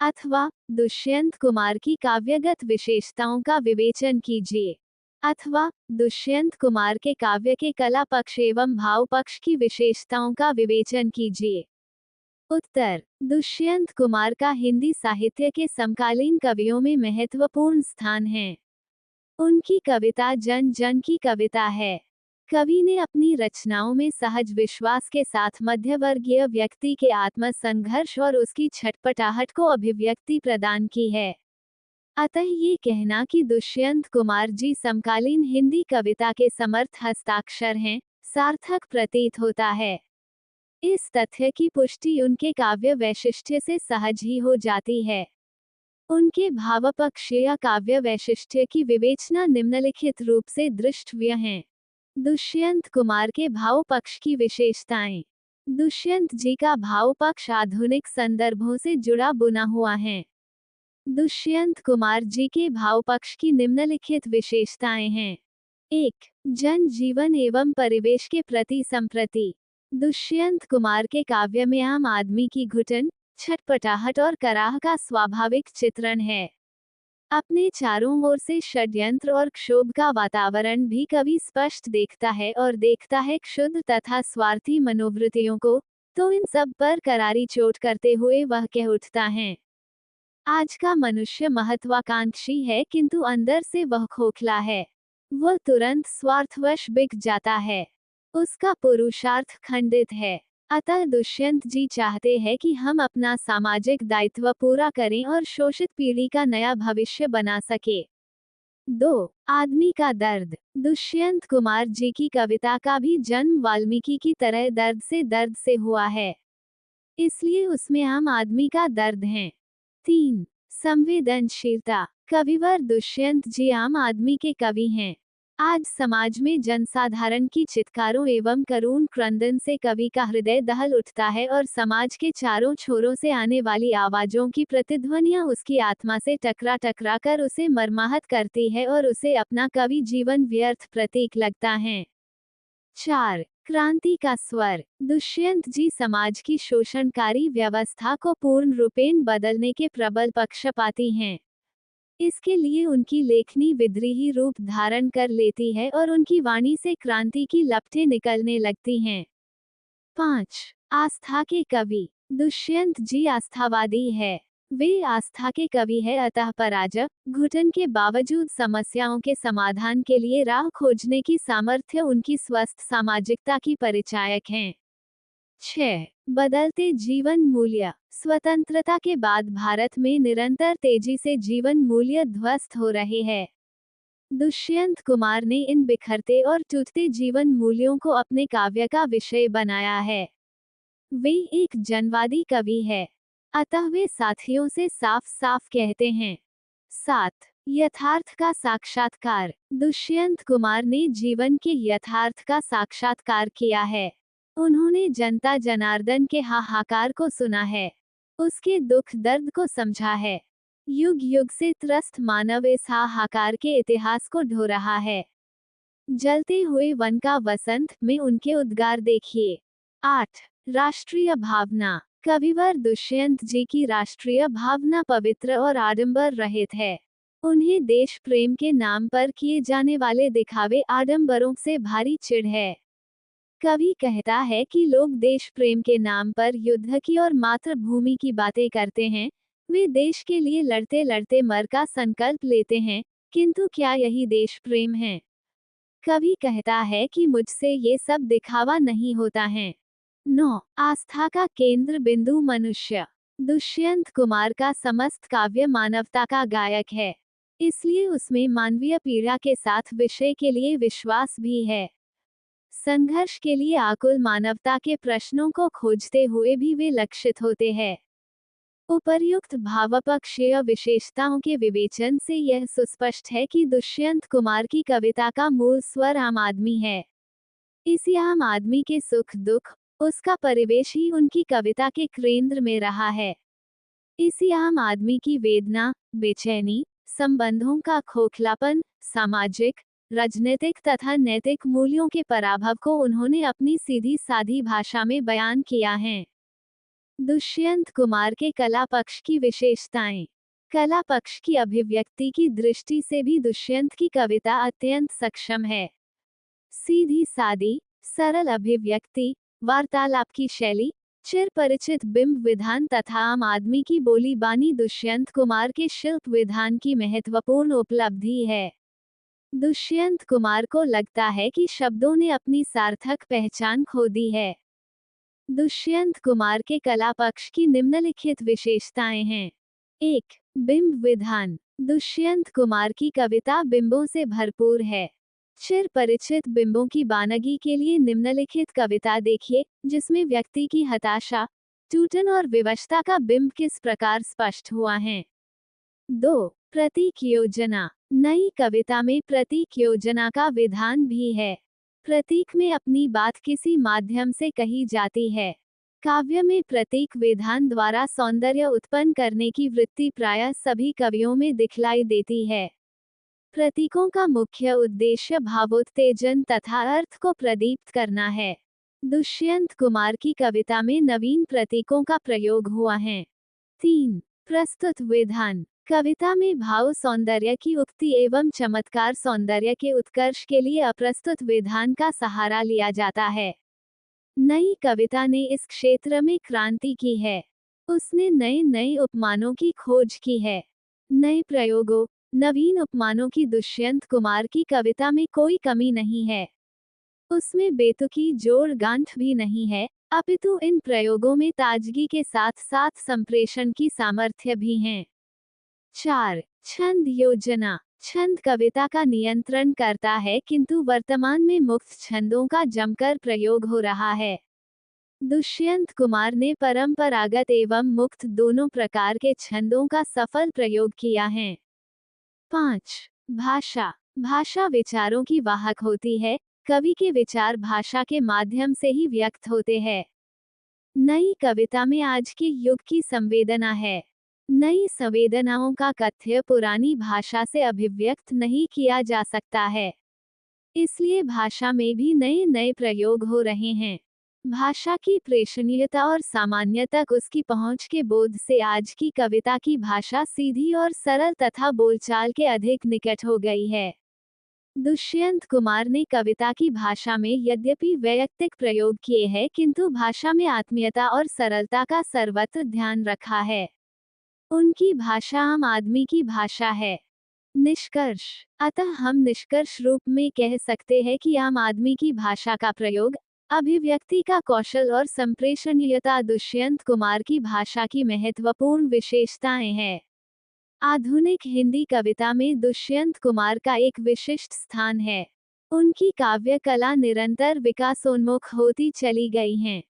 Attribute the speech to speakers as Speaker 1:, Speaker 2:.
Speaker 1: अथवा दुष्यंत कुमार की काव्यगत विशेषताओं का विवेचन कीजिए। अथवा दुष्यंत कुमार के काव्य के कला पक्ष एवं भाव पक्ष की विशेषताओं का विवेचन कीजिए। उत्तर: दुष्यंत कुमार का हिंदी साहित्य के समकालीन कवियों में महत्वपूर्ण स्थान है। उनकी कविता जन जन की कविता है। कवि ने अपनी रचनाओं में सहज विश्वास के साथ मध्यवर्गीय व्यक्ति के आत्मसंघर्ष और उसकी छटपटाहट को अभिव्यक्ति प्रदान की है। अतः ये कहना कि दुष्यंत कुमार जी समकालीन हिंदी कविता के समर्थ हस्ताक्षर हैं, सार्थक प्रतीत होता है। इस तथ्य की पुष्टि उनके काव्य वैशिष्ट्य से सहज ही हो जाती है। उनके भावपक्षीय काव्य वैशिष्ट्य की विवेचना निम्नलिखित रूप से दृष्टव्य है। दुष्यंत कुमार के भाव पक्ष की विशेषताएं। दुष्यंत जी का भाव पक्ष आधुनिक संदर्भों से जुड़ा बुना हुआ है। दुष्यंत कुमार जी के भाव पक्ष की निम्नलिखित विशेषताएं हैं। 1. जन जीवन एवं परिवेश के प्रति संप्रति। दुष्यंत कुमार के काव्य में आम आदमी की घुटन, छटपटाहट और कराह का स्वाभाविक चित्रण है। अपने चारों ओर से षड्यंत्र और क्षोभ का वातावरण भी कवि स्पष्ट देखता है और देखता है क्षुद्र तथा स्वार्थी मनोवृत्तियों को, तो इन सब पर करारी चोट करते हुए वह कह उठता है, आज का मनुष्य महत्वाकांक्षी है किंतु अंदर से वह खोखला है। वह तुरंत स्वार्थवश बिक जाता है। उसका पुरुषार्थ खंडित है। अतः दुष्यंत जी चाहते हैं कि हम अपना सामाजिक दायित्व पूरा करें और शोषित पीढ़ी का नया भविष्य बना सके। 2. आदमी का दर्द। दुष्यंत कुमार जी की कविता का भी जन्म वाल्मीकि की तरह दर्द से हुआ है, इसलिए उसमें आम आदमी का दर्द है। 3. संवेदनशीलता। कविवर दुष्यंत जी आम आदमी के कवि हैं। आज समाज में जनसाधारण की चित्कारों एवं करुण क्रंदन से कवि का हृदय दहल उठता है और समाज के चारों छोरों से आने वाली आवाजों की प्रतिध्वनियां उसकी आत्मा से टकरा टकरा कर उसे मर्माहत करती है और उसे अपना कवि जीवन व्यर्थ प्रतीक लगता है। 4. क्रांति का स्वर। दुष्यंत जी समाज की शोषणकारी व्यवस्था को पूर्ण रूपेण बदलने के प्रबल पक्षपाती हैं। इसके लिए उनकी लेखनी विद्रोही रूप धारण कर लेती है और उनकी वाणी से क्रांति की लपटें निकलने लगती हैं। 5. आस्था के कवि। दुष्यंत जी आस्थावादी है। वे आस्था के कवि है, अतः पराजय, घुटन के बावजूद समस्याओं के समाधान के लिए राह खोजने की सामर्थ्य उनकी स्वस्थ सामाजिकता की परिचायक हैं। 6. बदलते जीवन मूल्य। स्वतंत्रता के बाद भारत में निरंतर तेजी से जीवन मूल्य ध्वस्त हो रहे हैं। दुष्यंत कुमार ने इन बिखरते और टूटते जीवन मूल्यों को अपने काव्य का विषय बनाया है। वे एक जनवादी कवि है, अतः वे साथियों से साफ साफ कहते हैं। 7. यथार्थ का साक्षात्कार। दुष्यंत कुमार ने जीवन के यथार्थ का साक्षात्कार किया है। उन्होंने जनता जनार्दन के हाहाकार को सुना है, उसके दुख दर्द को समझा है। युग युग से त्रस्त मानव इस हाहाकार के इतिहास को ढो रहा है। जलते हुए वन का वसंत में उनके उद्गार देखिए। 8. राष्ट्रीय भावना। कविवर दुष्यंत जी की राष्ट्रीय भावना पवित्र और आडंबर रहित है। उन्हें देश प्रेम के नाम पर किए जाने वाले दिखावे आडंबरों से भारी चिढ़ है। कवि कहता है कि लोग देश प्रेम के नाम पर युद्ध की और मातृभूमि की बातें करते हैं, वे देश के लिए लड़ते लड़ते मर का संकल्प लेते हैं, किंतु क्या यही देश प्रेम है? कवि कहता है कि मुझसे ये सब दिखावा नहीं होता है। 9. आस्था का केंद्र बिंदु मनुष्य। दुष्यंत कुमार का समस्त काव्य मानवता का गायक है, इसलिए उसमें मानवीय पीड़ा के साथ विषय के लिए विश्वास भी है। संघर्ष के लिए आकुल मानवता के प्रश्नों को खोजते हुए भी वे लक्षित होते हैं। उपर्युक्त भावपक्षीय विशेषताओं के विवेचन से यह सुस्पष्ट है कि दुष्यंत कुमार की कविता का मूल स्वर आम आदमी है। इसी आम आदमी के सुख दुख, उसका परिवेश ही उनकी कविता के केंद्र में रहा है। इसी आम आदमी की वेदना, बेचैनी, संबंधों का खोखलापन, सामाजिक, राजनीतिक तथा नैतिक मूल्यों के पराभव को उन्होंने अपनी सीधी सादी भाषा में बयान किया है। दुष्यंत कुमार के कला पक्ष की विशेषताएं। कला पक्ष की अभिव्यक्ति की दृष्टि से भी दुष्यंत की कविता अत्यंत सक्षम है। सीधी सादी, सरल अभिव्यक्ति, वार्तालाप की शैली, चिर परिचित बिंब विधान तथा आम आदमी की बोली बानी दुष्यंत कुमार के शिल्प विधान की महत्वपूर्ण उपलब्धि है। दुष्यंत कुमार को लगता है कि शब्दों ने अपनी सार्थक पहचान खो दी है। दुष्यंत कुमार के कला पक्ष की निम्नलिखित विशेषताएं हैं। 1. बिंब विधान। दुष्यंत कुमार की कविता बिंबों से भरपूर है। चिर परिचित बिंबों की बानगी के लिए निम्नलिखित कविता देखिए, जिसमें व्यक्ति की हताशा, टूटन और विवशता का बिंब किस प्रकार स्पष्ट हुआ है। 2. प्रतीक योजना। नई कविता में प्रतीक योजना का विधान भी है। प्रतीक में अपनी बात किसी माध्यम से कही जाती है। काव्य में प्रतीक विधान द्वारा सौंदर्य उत्पन्न करने की वृत्ति प्रायः सभी कवियों में दिखलाई देती है। प्रतीकों का मुख्य उद्देश्य भावोत्तेजन तथा अर्थ को प्रदीप्त करना है। दुष्यंत कुमार की कविता में नवीन प्रतीकों का प्रयोग हुआ है। 3. प्रस्तुत विधान। कविता में भाव सौंदर्य की उक्ति एवं चमत्कार सौंदर्य के उत्कर्ष के लिए अप्रस्तुत विधान का सहारा लिया जाता है। नई कविता ने इस क्षेत्र में क्रांति की है। उसने नए नए उपमानों की खोज की है। नए प्रयोगों, नवीन उपमानों की दुष्यंत कुमार की कविता में कोई कमी नहीं है। उसमें बेतुकी जोड़ गांठ भी नहीं है, अपितु इन प्रयोगों में ताजगी के साथ साथ संप्रेषण की सामर्थ्य भी है। 4. छंद योजना। छंद कविता का नियंत्रण करता है, किंतु वर्तमान में मुक्त छंदों का जमकर प्रयोग हो रहा है। दुष्यंत कुमार ने परंपरागत एवं मुक्त दोनों प्रकार के छंदों का सफल प्रयोग किया है। 5. भाषा। भाषा विचारों की वाहक होती है। कवि के विचार भाषा के माध्यम से ही व्यक्त होते हैं। नई कविता में आज के युग की संवेदना है। नई संवेदनाओं का कथ्य पुरानी भाषा से अभिव्यक्त नहीं किया जा सकता है। इसलिए भाषा में भी नए नए प्रयोग हो रहे हैं। भाषा की प्रेषणीयता और सामान्य तक उसकी पहुंच के बोध से आज की कविता की भाषा सीधी और सरल तथा बोलचाल के अधिक निकट हो गई है। दुष्यंत कुमार ने कविता की भाषा में यद्यपि वैयक्तिक प्रयोग किए हैं, किंतु भाषा में आत्मीयता और सरलता का सर्वत्र ध्यान रखा है। उनकी भाषा आम आदमी की भाषा है। निष्कर्ष। अतः हम निष्कर्ष रूप में कह सकते हैं कि आम आदमी की भाषा का प्रयोग, अभिव्यक्ति का कौशल और संप्रेषणीयता दुष्यंत कुमार की भाषा की महत्वपूर्ण विशेषताएं हैं। आधुनिक हिंदी कविता में दुष्यंत कुमार का एक विशिष्ट स्थान है। उनकी काव्य कला निरंतर विकासोन्मुख होती चली गई है।